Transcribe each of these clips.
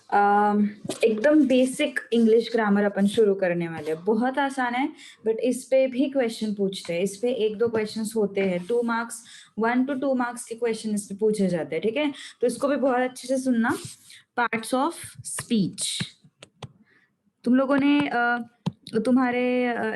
एकदम basic English grammar अपन शुरू करने वाले हैं। बहुत आसान है, बट इस पे भी क्वेश्चन पूछते हैं। इस पे 1-2 क्वेश्चंस होते हैं, 2 मार्क्स, 1 to 2 मार्क्स के क्वेश्चन इस पे पूछे जाते हैं, ठीक है? तो इसको भी बहुत अच्छे से सुनना। Parts of speech. तुम लोगों ने तुम्हारे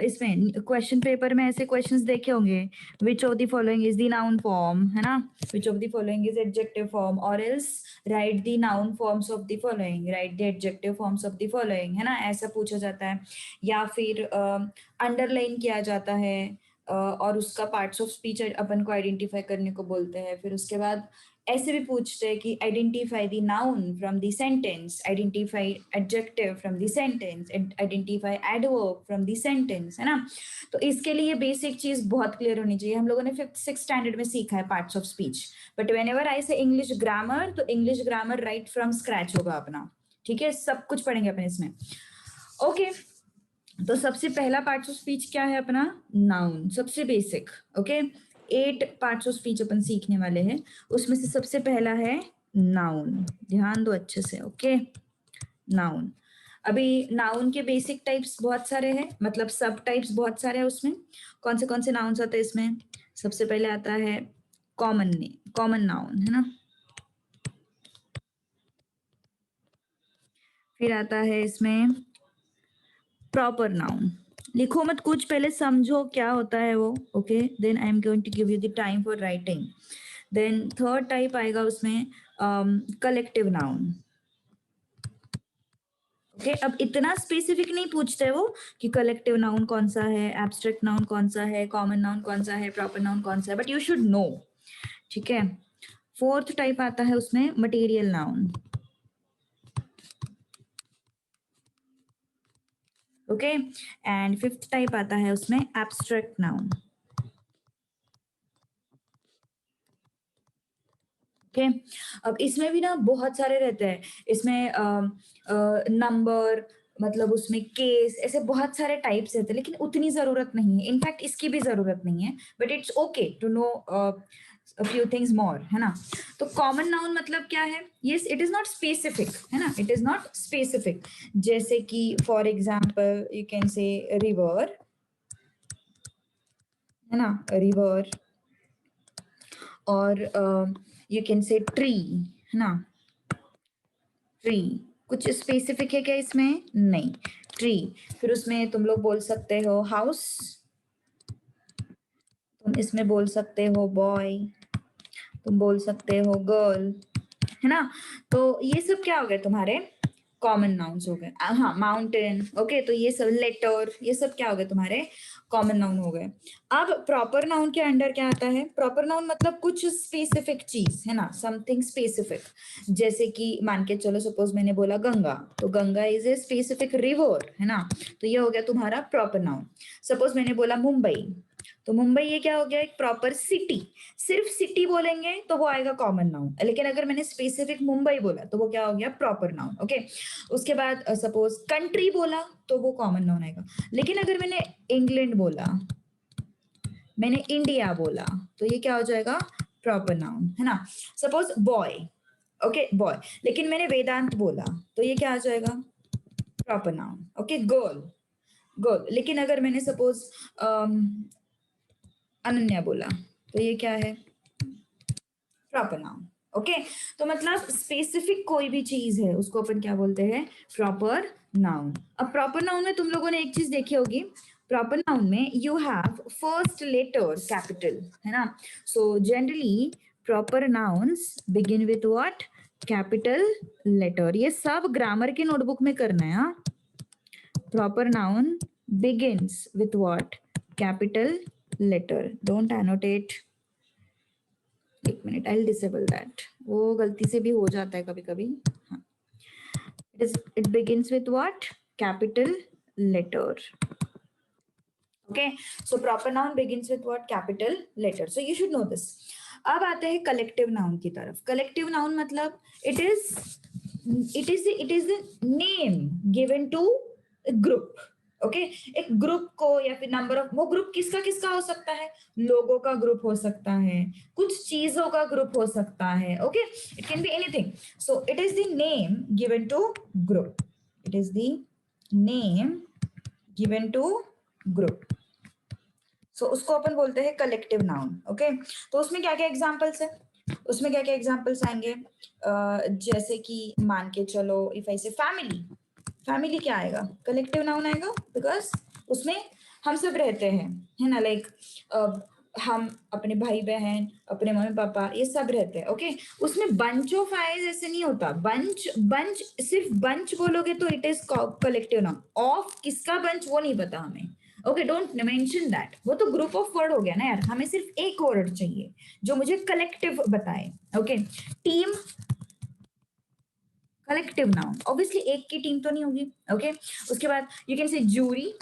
इसमें क्वेश्चन पेपर में ऐसे क्वेश्चंस देखे होंगे, which of the following is the noun form, है ना? Which of the following is adjective form, और else write the noun forms of the following, write the adjective forms of the following, है ना? ऐसा पूछा जाता है। या फिर अंडरलाइन किया जाता है, और उसका पार्ट्स ऑफ स्पीच अपन को आइडेंटिफाई करने को बोलते हैं। फिर उसके बाद ऐसे भी पूछते हैं कि identify the noun from the sentence, identify adjective from the sentence, identify adverb from the sentence, है ना? तो इसके लिए बेसिक चीज बहुत क्लियर होनी चाहिए। हम लोगों ने 5th-6th स्टैंडर्ड में सीखा है parts of speech, but when ever I से इंग्लिश ग्रामर, तो English grammar right from scratch होगा अपना, ठीक है? सब कुछ पढ़ेंगे अपन इसमें। ओके, तो सबसे पहला पार्ट्स ऑफ स्पीच क्या है अपना? नाउन, सबसे basic. Okay, 8 parts of speech अपन सीखने वाले हैं, उसमें से सबसे पहला है नाउन। ध्यान दो अच्छे से। Okay, noun. अभी नाउन के बेसिक टाइप्स बहुत सारे हैं, मतलब सब टाइप्स बहुत सारे हैं उसमें। कौन से नाउन्स आते हैं इसमें? सबसे पहले आता है कॉमन नाउन, है ना? फिर आता है इसमें प्रॉपर नाउन। लिखो मत कुछ, पहले समझो क्या होता है वो। Okay, then I am going to give you the time for writing. Then third type आएगा उसमें कलेक्टिव नाउन। ओके, अब इतना स्पेसिफिक नहीं पूछते वो कि कलेक्टिव नाउन कौन सा है, एब्स्ट्रैक्ट नाउन कौन सा है, कॉमन नाउन कौन सा है, प्रॉपर नाउन कौन सा है, बट यू शुड नो, ठीक है? फोर्थ टाइप आता है उसमें material noun. Okay, and fifth type आता है उसमें एब्स्ट्रैक्ट नाउन। ओके, अब इसमें भी ना बहुत सारे रहते हैं। इसमें नंबर, मतलब उसमें केस, ऐसे बहुत सारे टाइप्स रहते हैं, लेकिन उतनी जरूरत नहीं है। इनफैक्ट इसकी भी जरूरत नहीं है, but it's okay to know a few things more, है ना? तो कॉमन नाउन मतलब क्या है? Yes, it is not specific, है ना? It is not specific. जैसे कि for example you can say river, है ना? रिवर, और यू कैन से ट्री, है ना? ट्री कुछ स्पेसिफिक है क्या इसमें? नहीं, ट्री। फिर उसमें तुम लोग बोल सकते हो हाउस, तुम इसमें बोल सकते हो बॉय, तुम बोल सकते हो गर्ल, है ना? तो ये सब क्या हो गए तुम्हारे? कॉमन नाउन्स हो गए। हाँ, माउंटेन। ओके, तो ये सब, लेटर, ये सब क्या हो गए तुम्हारे? कॉमन नाउन हो गए। अब प्रॉपर नाउन के अंडर क्या आता है? प्रॉपर नाउन मतलब कुछ स्पेसिफिक चीज, है ना? Something specific. जैसे कि मान के चलो, सपोज मैंने बोला गंगा, तो Ganga is a specific river, है ना? तो ये हो गया तुम्हारा प्रॉपर नाउन। सपोज मैंने बोला मुंबई, तो मुंबई ये क्या हो गया? एक प्रॉपर सिटी। सिर्फ सिटी बोलेंगे तो वो आएगा कॉमन नाउन, लेकिन अगर मैंने स्पेसिफिक मुंबई बोला तो वो क्या हो गया? Proper noun. ओके, उसके बाद सपोज कंट्री बोला तो वो कॉमन नाउन आएगा। लेकिन अगर मैंने इंग्लैंड बोला, मैंने इंडिया बोला, तो ये क्या हो जाएगा? प्रॉपर नाउन, है ना? सपोज बॉय, ओके बॉय, लेकिन मैंने वेदांत बोला तो ये क्या आ जाएगा? Proper noun. Okay, girl, girl, लेकिन अगर मैंने सपोज अनन्या बोला तो ये क्या है? Proper noun. ओके, तो मतलब स्पेसिफिक कोई भी चीज है उसको अपन क्या बोलते हैं? Proper noun. अब प्रॉपर नाउन में तुम लोगों ने एक चीज देखी होगी, प्रॉपर नाउन में you have first letter capital, है ना? So generally proper nouns begin with what? Capital letter. ये सब ग्रामर के नोटबुक में करना है। हाँ, proper noun begins with what? Capital letter. Don't annotate. एक मिनट, आई डिसेबल दैट। वो गलती से भी हो जाता है कभी कभी। हाँ, it begins with what? Capital letter. Okay, so proper noun begins with what? Capital letter. So you should know this. अब आते हैं कलेक्टिव नाउन की तरफ। कलेक्टिव नाउन मतलब it is the name given to group. Okay एक group को या फिर नंबर ऑफ, वो ग्रुप किसका किसका हो सकता है, लोगों का ग्रुप हो सकता है, कुछ चीजों का ग्रुप हो सकता है, okay it can be anything. So it is the name given to group, it is the name given to group. So उसको अपन बोलते हैं कलेक्टिव नाउन. ओके तो उसमें क्या क्या एग्जांपल्स है, उसमें क्या क्या एग्जांपल्स आएंगे, जैसे कि मान के चलो इफ आई से फैमिली, फैमिली क्या आएगा, कलेक्टिव नाउन आएगा, बिकॉज उसमें हम सब रहते हैं, है ना, लाइक हम अपने भाई बहन अपने मम्मी पापा ये सब रहते हैं. ओके उसमें बंच ऑफ आइज ऐसे नहीं होता, बंच बंच सिर्फ बंच बोलोगे तो it is collective noun. Of किसका बंच वो नहीं पता हमें. ओके डोंट मेंशन दैट, वो तो ग्रुप ऑफ वर्ड हो गया ना यार, हमें सिर्फ एक वर्ड चाहिए जो मुझे कलेक्टिव बताए. Okay team collective noun, obviously एक की टीम तो नहीं होगी. ओके उसके बाद यू कैन से जूरी,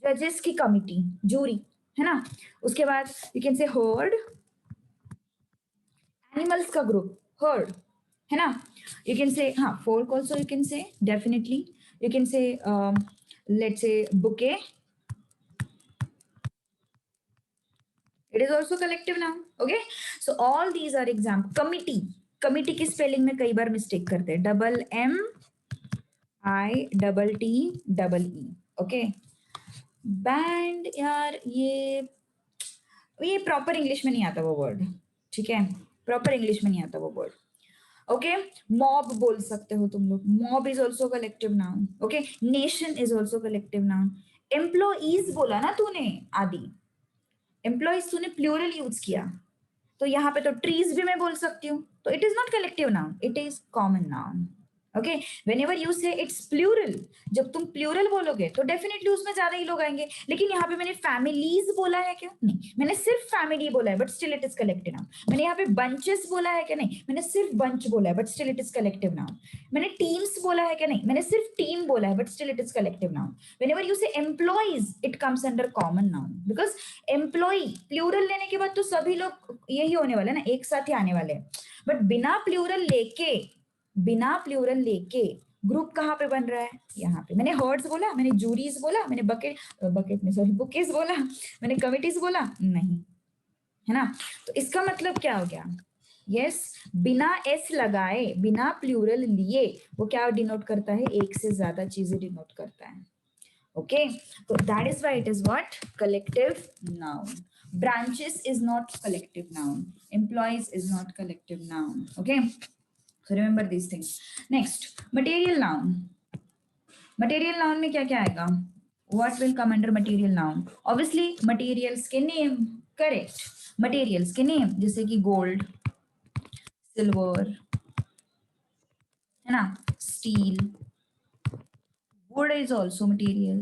जजेस की कमिटी, जूरी, है ना. उसके बाद you can say heard, animals का ग्रुप, हर्ड, है ना. यू कैन से हाँ folk also, you can say definitely, you can say let's say bouquet, it is also collective noun. Okay so all these are example. committee, committee की spelling में कई बार mistake करते हैं, MITT okay. Band यार ये proper English में नहीं आता वो वर्ड, ठीक है प्रॉपर इंग्लिश में नहीं आता वो वर्ड. ओके मॉब बोल सकते हो तुम लोग, mob is also collective noun. Okay nation is also collective noun. Employees बोला ना तूने आदि, एम्प्लॉइज तूने प्लूरल यूज किया, तो यहाँ पे तो ट्रीज भी मैं बोल सकती हूँ, तो it is not collective noun, it is common noun. Okay whenever you से इट्स प्लूरल, जब तुम प्लूरल बोलोगे तो डेफिनेटली उसमें ज्यादा ही लोग आएंगे. लेकिन यहाँ पे मैंने फैमिलीज बोला है क्या, नहीं मैंने सिर्फ फैमिली बोला है but still it is collective noun. मैंने यहाँ पे बंचेस बोला है क्या, नहीं मैंने सिर्फ बंच बोला है but still it is collective noun. मैंने टीम्स बोला है क्या, नहीं मैंने सिर्फ टीम बोला है but still it is collective noun. Whenever you say employees it comes under common noun, because employ plural लेने के बाद तो सभी लोग यही होने वाले ना, एक साथ ही आने वाले. बट बिना प्लूरल लेके ग्रुप कहाँ पे बन रहा है, यहाँ पे. मैंने हर्ड्स बोला, मैंने जूरीज बोला, मैंने बकेट में सॉरी बुकेस बोला, मैंने कमिटीज बोला नहीं, है ना. तो इसका मतलब क्या हो गया, यस बिना एस लगाए बिना प्लूरल लिए वो क्या डिनोट करता है, एक से ज्यादा चीजें डिनोट करता है. Okay so that is why it is what collective noun. Branches is not collective noun, employees is not collective noun. Okay so remember these things. Next material noun. material noun में क्या क्या आएगा, what will come under material noun, obviously materials के name, correct, materials के name जैसे कि gold, silver, है ना, steel, wood is also material,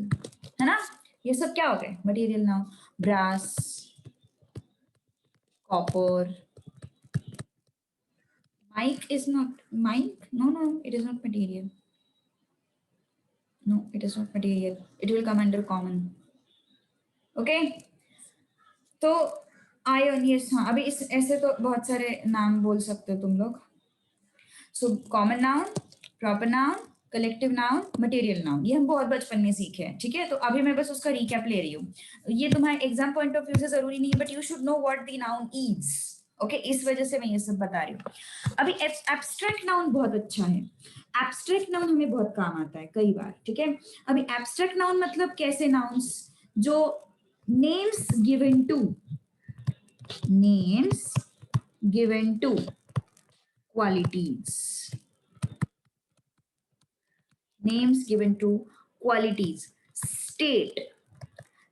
है ना. ये सब क्या हो गए material noun. Brass, copper, Mike is not, Mike no no it is not material, no it is not material, it will come under common. Okay तो आयन, यस हाँ अभी इस ऐसे तो बहुत सारे नाम बोल सकते हो तुम लोग. So common noun, proper noun, collective noun, material noun, ये हम बहुत बचपन में सीखे हैं, ठीक है. तो अभी मैं बस उसका रिकैप ले रही हूँ. ये तुम्हारे एग्जाम पॉइंट ऑफ व्यू से जरूरी नहीं है but you should know what the noun is. Okay इस वजह से मैं ये सब बता रही हूँ. अभी एब्स्ट्रैक्ट नाउन बहुत अच्छा है, एब्स्ट्रैक्ट नाउन हमें बहुत काम आता है कई बार, ठीक है. अभी एब्स्ट्रैक्ट नाउन मतलब कैसे नाउन्स जो names given to, names given to qualities, names given to qualities. state,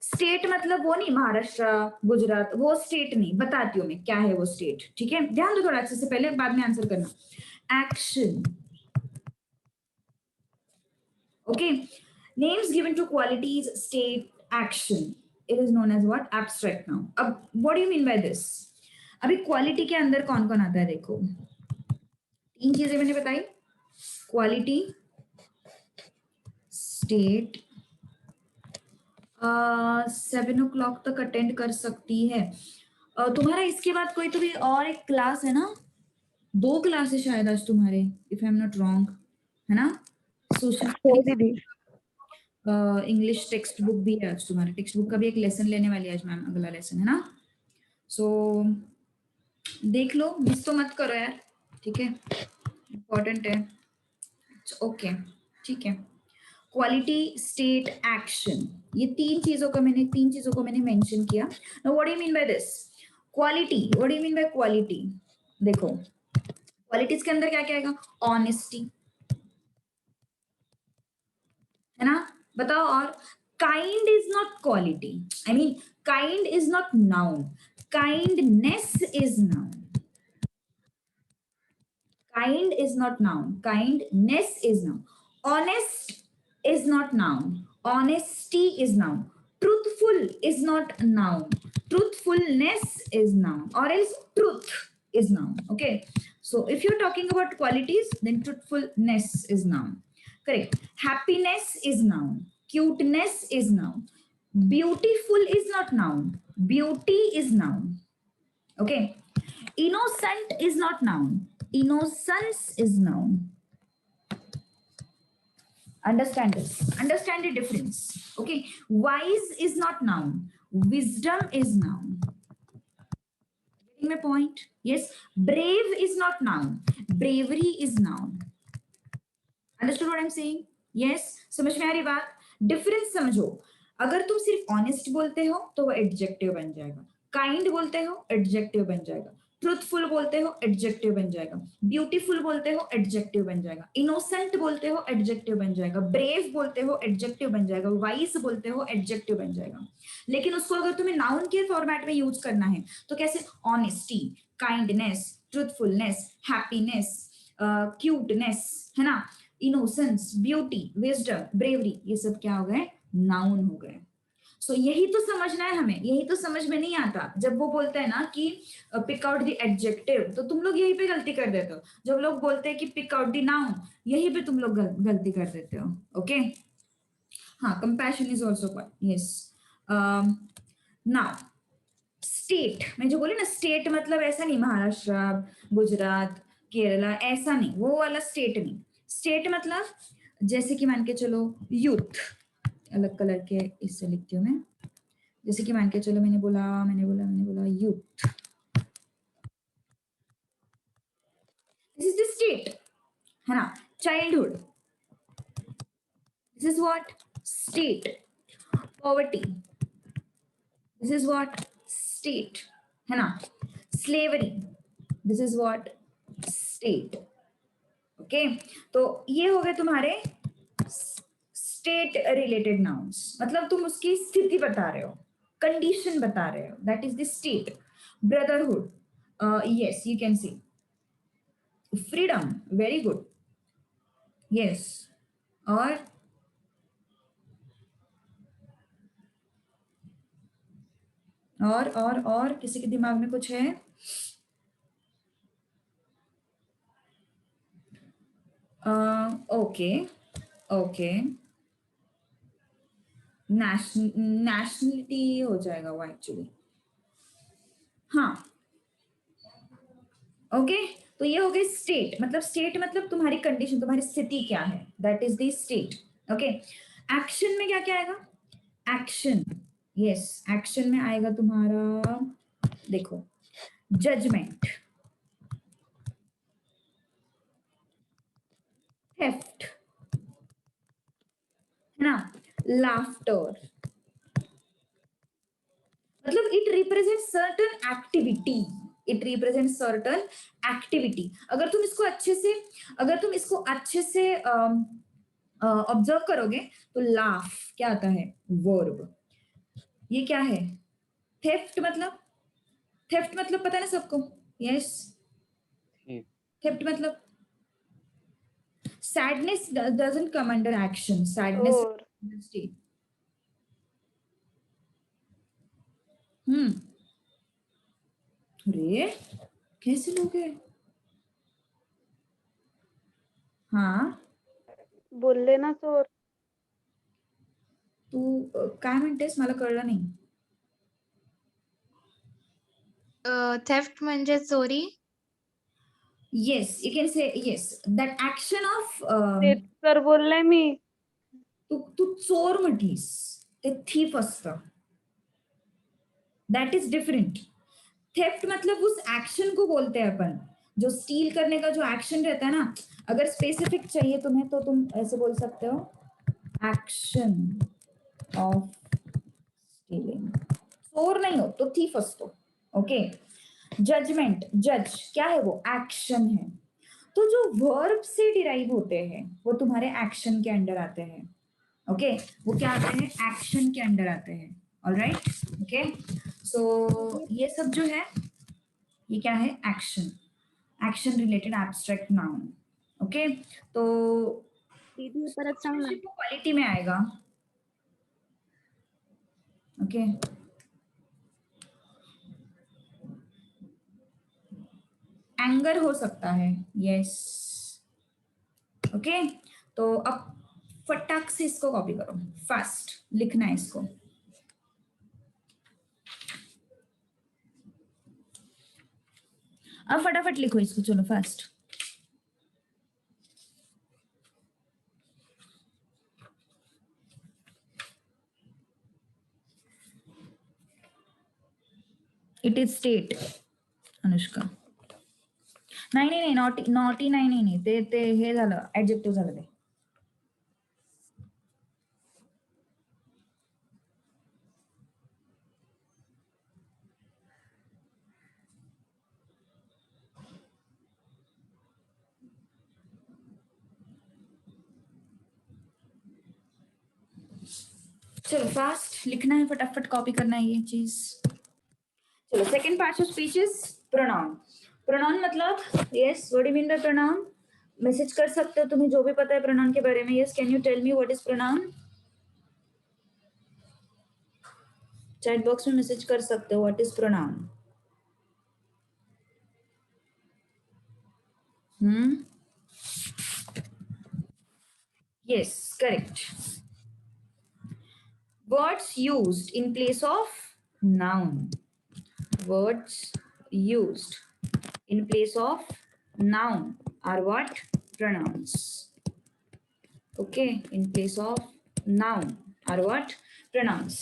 state मतलब वो नहीं महाराष्ट्र गुजरात, वो स्टेट नहीं, बताती हूँ मैं क्या है वो स्टेट, ठीक है. ध्यान दो थोड़ा अच्छे से, पहले बाद में आंसर करना. Action, okay names given to qualities, state, action, it is known as what, abstract noun. अब what do you mean by this, अभी क्वालिटी के अंदर कौन कौन आता है देखो, तीन चीजें मैंने बताई, क्वालिटी, स्टेट, 7 o'clock तक अटेंड कर सकती है. तुम्हारा इसके बाद कोई तो भी और एक क्लास है ना, 2 क्लास है शायद आज तुम्हारे, if I am not wrong, है ना, सोशल दीदी. इंग्लिश टेक्स्ट बुक भी है आज तुम्हारे, टेक्स्ट बुक का भी एक लेसन लेने वाली है आज मैम, अगला लेसन है ना, सो देख लो, मिस तो मत करो यार, ठीक है, इम्पोर्टेंट है, ओके ठीक है। क्वालिटी, स्टेट, एक्शन, ये तीन चीजों को मैंने मेंशन किया। Now what do you mean by this? Quality, what do you mean bye quality? देखो क्वालिटीज के अंदर क्या क्या आएगा? ऑनेस्टी, है ना, बताओ। और kind is not quality, I mean kind is not noun, kindness is noun, kind is not noun, kindness is noun, honest is not noun, honesty is noun, truthful is not noun, truthfulness is noun, or else truth is noun. Okay, so if you're talking about qualities, then truthfulness is noun, correct. Happiness is noun, cuteness is noun, beautiful is not noun, beauty is noun. Okay, innocent is not noun, innocence is noun. Understand this, understand the difference. Okay, wise is not noun, wisdom is noun. Getting my point? Yes. Brave is not noun, bravery is noun. Understood what I'm saying? Yes, समझ में आ रही बात? Difference समझो, अगर तुम सिर्फ honest बोलते हो तो वो एडजेक्टिव बन जाएगा, काइंड बोलते हो एडजेक्टिव बन जाएगा, ट्रूथफुल बोलते हो एडजेक्टिव बन जाएगा, ब्यूटीफुल बोलते हो एडजेक्टिव बन जाएगा, इनोसेंट बोलते हो एडजेक्टिव बन जाएगा, ब्रेव बोलते हो एडजेक्टिव बन जाएगा, वाइज बोलते हो एडजेक्टिव बन जाएगा। लेकिन उसको अगर तुम्हें नाउन के फॉर्मेट में यूज करना है तो कैसे? Honesty, kindness, truthfulness, happiness, cuteness, है ना, इनोसेंस, ब्यूटी, विजडम, ब्रेवरी, ये सब क्या हो गए? नाउन हो गए। सो यही तो समझना है हमें, यही तो समझ में नहीं आता जब वो बोलते हैं ना कि पिक आउट द एडजेक्टिव, तो तुम लोग यही पे गलती कर देते हो। जब लोग बोलते हैं कि पिक आउट द नाउन, यही पे तुम लोग गलती कर देते हो। ओके, हाँ, compassion is also quality, yes. Now state, मैं जो बोली ना, स्टेट मतलब ऐसा नहीं महाराष्ट्र, गुजरात, केरला, ऐसा नहीं, वो वाला स्टेट नहीं। स्टेट मतलब जैसे कि मान के चलो यूथ, अलग कलर के इससे लिखती हूँ मैं, जैसे कि मान के चलो मैंने बोला youth, this is the state, है ना। Childhood, this is what? State. Poverty, this is what? State, है ना। Slavery, this is what? State. Okay, तो ये हो गए तुम्हारे स्टेट रिलेटेड नाउन्स, मतलब तुम उसकी स्थिति बता रहे हो, कंडीशन बता रहे हो, that is the state. Brotherhood, yes you can see. Freedom, very good, yes. और किसी के दिमाग में कुछ है? ओके ओके, नेशनलिटी हो जाएगा वो एक्चुअली, हाँ। ओके, तो ये हो गई स्टेट, मतलब स्टेट मतलब तुम्हारी कंडीशन, तुम्हारी स्थिति क्या है, that is the state. Okay, action में क्या क्या आएगा? एक्शन, यस, एक्शन में आएगा तुम्हारा, देखो, जजमेंट, थेफ्ट, है ना, लाफ्टर, मतलब it represent certain activity, it represent certain activity. अगर तुम इसको अच्छे से ऑब्जर्व करोगे तो लाफ क्या आता है? वर्ब। ये क्या है? थेफ्ट मतलब, थेफ्ट मतलब पता है ना सबको? यस, थेफ्ट मतलब sadness doesn't come under action, sadness और स्टेट। हम्म, अरे कैसे लोग हैं? हाँ, बोलले ना चोर. तू काय म्हणतेस मला कळलं नाही. थेफ्ट म्हणजे चोरी. Yes, you can say yes. That action of तेच तर बोलले मी. तू चोर म्हटलीस, ते थीफ असतं. That is different. थेफ्ट मतलब उस एक्शन को बोलते हैं अपन, जो स्टील करने का जो एक्शन रहता है ना. अगर स्पेसिफिक चाहिए तुम्हें तो तुम ऐसे बोल सकते हो, एक्शन ऑफ स्टीलिंग. चोर नहीं हो तो थीफ असतो. ओके. जजमेंट, जज क्या है, वो एक्शन है. तो जो वर्ब से डिराइव होते हैं वो तुम्हारे एक्शन के अंडर आते हैं. ओके, वो क्या आते हैं, एक्शन के अंडर आते हैं. ऑलराइट. ओके, सो ये सब जो है ये क्या है, action, action related abstract noun. Okay, तो दीदी परत सांग ना. क्वालिटी में आएगा. ओके, एंगर हो सकता है. यस. ओके, तो अब फटाक से इसको कॉपी करो, फास्ट लिखना है इसको. अब फटाफट लिखो इसको, चलो fast. It is state. Anushka, नाही नाही नाही, नॉटी नॉटी नाही नाही नाही, ते ते हे झालं, ऍडजेक्टिव्ह झालं ते. चलो फास्ट लिखना है, फटाफट कॉपी करना है ये चीज. चलो second part of speeches, pronoun. Pronoun मतलब, yes, what do you mean by pronoun. Message कर सकते हो तुम्हें जो भी पता है प्रोनाउन के बारे में. Yes, can you tell me what is pronoun. Chat box में मैसेज कर सकते हो, what is pronoun. Yes, correct. Words used in place of noun. Words used in place of noun are what? Pronouns. Okay, in place of noun are what? Pronouns.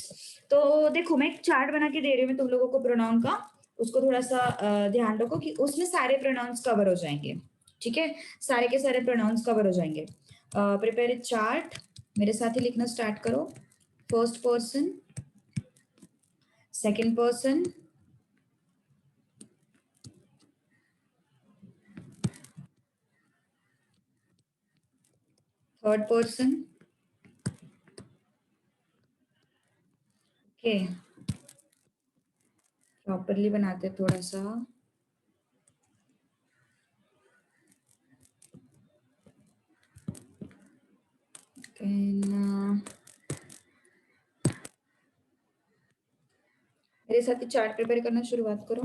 तो देखो मैं एक chart बना के दे रही हूँ मैं तुम लोगों को प्रोनाउन का. उसको थोड़ा सा ध्यान रखो कि उसमें सारे प्रोनाउंस कवर हो जाएंगे. ठीक है, सारे के सारे प्रोनाउंस कवर हो जाएंगे. Prepare a chart. मेरे साथ ही लिखना स्टार्ट करो. First person, second person, third person. Okay, properly बनाते थोड़ा सा. मेरे साथ ही चार्ट प्रिपेयर करना शुरुआत करो.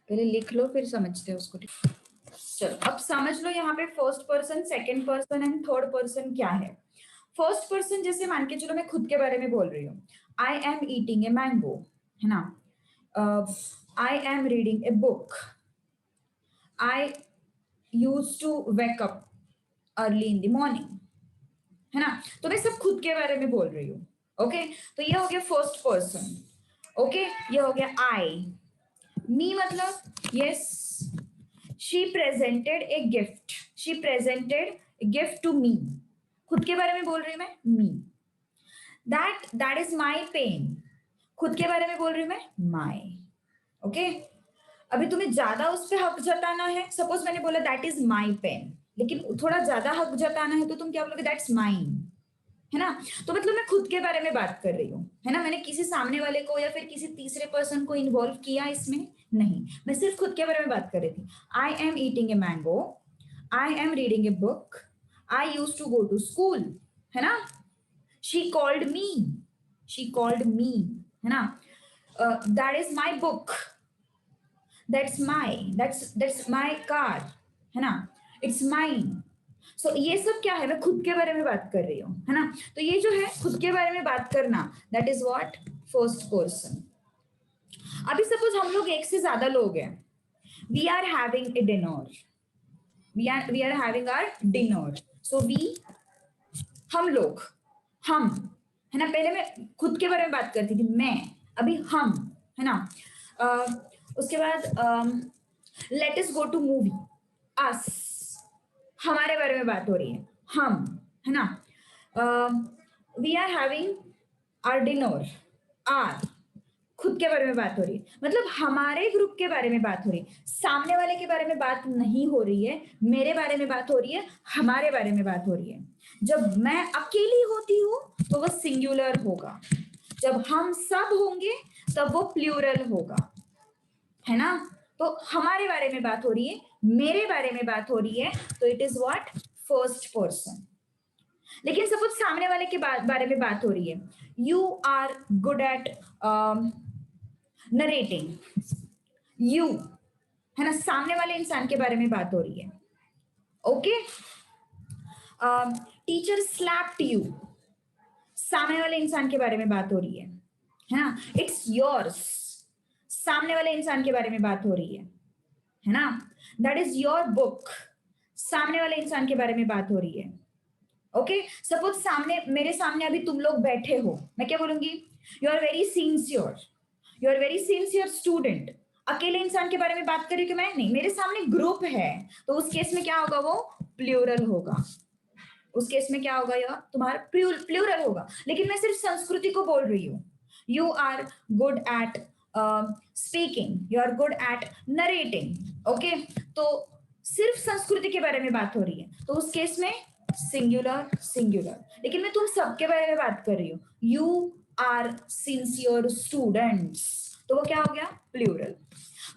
पहले लिख लो फिर समझते हैं उसको. चलो अब समझ लो यहाँ पे first person, second person and third person क्या है. फर्स्ट पर्सन जैसे मान के चलो मैं खुद के बारे में बोल रही हूँ. I am eating a mango, है ना. I am reading a book. I use to wake up early in the morning, है ना. तो मैं सब खुद के बारे में बोल रही हूँ. ओके, तो ये हो गया फर्स्ट पर्सन. ओके, ये हो गया आई. मी मतलब, yes, she presented a gift. She presented gift to me. खुद के बारे में बोल रही हूँ मैं, me. That is my pen. खुद के बारे में बोल रही हूँ मैं, माई. ओके, अभी तुम्हें ज्यादा उस पर हक जताना है. सपोज मैंने बोला दैट इज माई पेन, लेकिन थोड़ा ज्यादा हक जताना है तो तुम क्या बोलोगे, दैट्स माइन, है ना. तो मतलब मैं खुद के बारे में बात कर रही हूँ, है ना. मैंने किसी सामने वाले को या फिर किसी तीसरे पर्सन को इन्वॉल्व किया इसमें नहीं. मैं सिर्फ खुद के बारे में बात कर रही थी. I am eating a mango. I am reading a book. I use to go to school, है ना. She called me. She called me, है ना. That is my book. that's my car, है ना. It's mine. सो ये सब क्या है, मैं खुद के बारे में बात कर रही हूँ, है ना. तो ये जो है खुद के बारे में बात करना, that is what, first person. अभी सपोज हम लोग एक से ज्यादा लोग हैं. We are having a dinner. We are having our dinner. So we, हम लोग, हम, है ना। पहले मैं खुद के बारे में बात करती थी, मैं, अभी हम, है ना। उसके बाद let us go to movie, us, हमारे बारे में बात हो रही है, हम, है ना। We are having our dinner, our, खुद के बारे में बात हो रही है, मतलब हमारे ग्रुप के बारे में बात हो रही है, सामने वाले के बारे में बात नहीं हो रही है, मेरे बारे में बात हो रही है, हमारे बारे में बात हो रही है। जब मैं अकेली होती हूँ तो वो सिंगुलर होगा, जब हम सब होंगे तब वो प्लूरल होगा, है ना। तो हमारे बारे में बात हो रही है, मेरे बारे में बात हो रही है, तो it is what, first person. लेकिन सपोज सामने वाले के बारे में बात हो रही है, you are good at narrating, you, है ना, सामने वाले इंसान के बारे में बात हो रही है। ओके, टीचर स्लैप्ड यू, सामने वाले इंसान के बारे में बात हो रही है ना। इट्स योर्स, सामने वाले इंसान के बारे में बात हो रही है ना। दैट इज योर बुक, सामने वाले इंसान के बारे में बात हो रही है। ओके, सपोज सामने, मेरे सामने अभी तुम लोग बैठे हो, मैं क्या बोलूंगी, you are very sincere, you are very sincere student. अकेले इंसान के बारे में बात कर रही हूँ कि मैं नहीं, मेरे सामने ग्रुप है, तो उस केस में क्या होगा, वो प्लूरल होगा। उस केस में क्या होगा, यह तुम्हारा प्लूरल होगा। लेकिन मैं सिर्फ संस्कृति को बोल रही हूँ, you are good at speaking, you are good at narrating. Okay, तो सिर्फ संस्कृति के बारे में बात हो रही है, तो उस केस में सिंगुलर सिंगुलर। लेकिन मैं तुम सबके बारे में बात कर रही हूँ, यू आर सिंसियर स्टूडेंट्स, तो वो क्या हो गया, प्लूरल।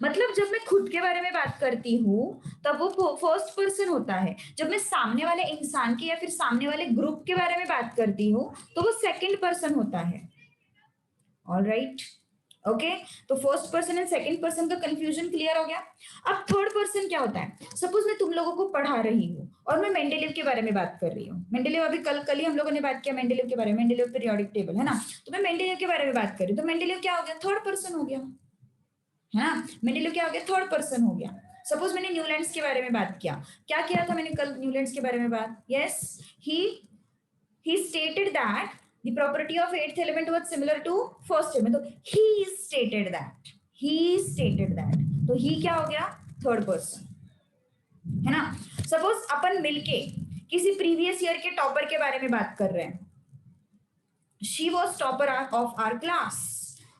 मतलब जब मैं खुद के बारे में बात करती हूँ तब वो फर्स्ट पर्सन होता है, जब मैं सामने वाले इंसान के या फिर सामने वाले ग्रुप के बारे में बात करती हूँ तो वो सेकंड पर्सन होता है। ऑल राइट, ओके, तो first person and second person का कंफ्यूजन क्लियर हो गया। अब थर्ड पर्सन क्या होता है, सपोज मैं तुम लोगों को पढ़ा रही हूँ और मैं मेंडेलीव के बारे में बात कर रही हूँ। मेंडेलीव अभी कल ही हम लोगों ने बात किया मेंडेलीव के बारे में, मेंडेलीव पीरियोडिक टेबल, है ना। तो मैं मेंडेलीव के बारे में बात कर रही हूँ, तो मेंडेलीव क्या हो गया, थर्ड पर्सन हो गया, है ना। मेंडेलीव क्या हो गया, थर्ड पर्सन हो गया। सपोज मैंने न्यूलैंड्स के बारे में बात किया, क्या किया था मैंने कल न्यूलैंड्स के बारे में बात, yes, he stated that the property of eighth element was similar to first element, तो he stated that, तो he क्या हो गया, थर्ड पर्सन, है ना। सपोज अपन मिलके किसी प्रीवियस ईयर के टॉपर के बारे में बात कर रहे हैं, she was topper of our class,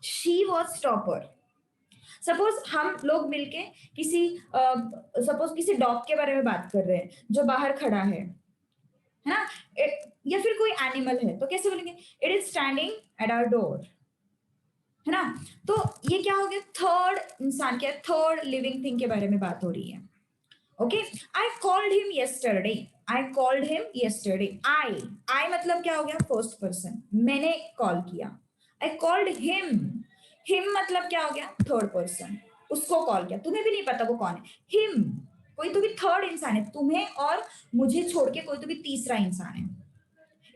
she was topper। Suppose हम लोग मिलके किसी सपोज किसी डॉग के बारे में बात कर रहे हैं जो बाहर खड़ा है ना, या फिर कोई एनिमल है, तो कैसे बोलेंगे, it is standing at our door, है ना। तो ये क्या हो गया, थर्ड इंसान के, थर्ड लिविंग थिंग के बारे में बात हो रही है। Okay, I called him yesterday, I called him yesterday, I मतलब क्या हो गया, फर्स्ट पर्सन, मैंने कॉल किया। आई कॉल्ड हिम मतलब क्या हो गया, थर्ड पर्सन, उसको कॉल किया, तुम्हें भी नहीं पता वो कौन है, हिम, कोई तो भी थर्ड इंसान है, तुम्हें और मुझे छोड़ के कोई तो भी तीसरा इंसान है।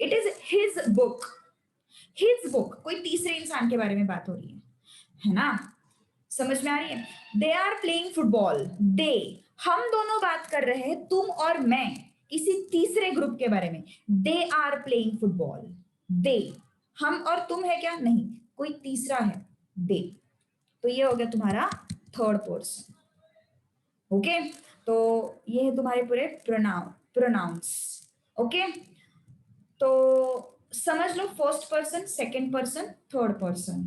इट इज हिज बुक, कोई तीसरे इंसान के बारे में बात हो रही है ना, समझ में आ रही है। दे आर प्लेइंग फुटबॉल, दे, हम दोनों बात कर रहे हैं, तुम और मैं, किसी तीसरे ग्रुप के बारे में, दे आर प्लेइंग फुटबॉल, दे, हम और तुम है क्या, नहीं, कोई तीसरा है, दे, तो ये हो गया तुम्हारा थर्ड पर्सन। ओके, तो ये है तुम्हारे पूरे प्रोनाउंस। ओके, तो समझ लो, first person, second person, third person.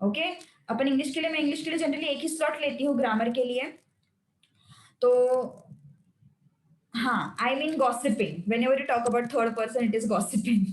Okay, अपन इंग्लिश के लिए, मैं इंग्लिश के लिए जनरली एक ही स्लॉट लेती हूँ, ग्रामर के लिए तो हाँ, I mean gossiping, whenever you talk about third person it is gossiping.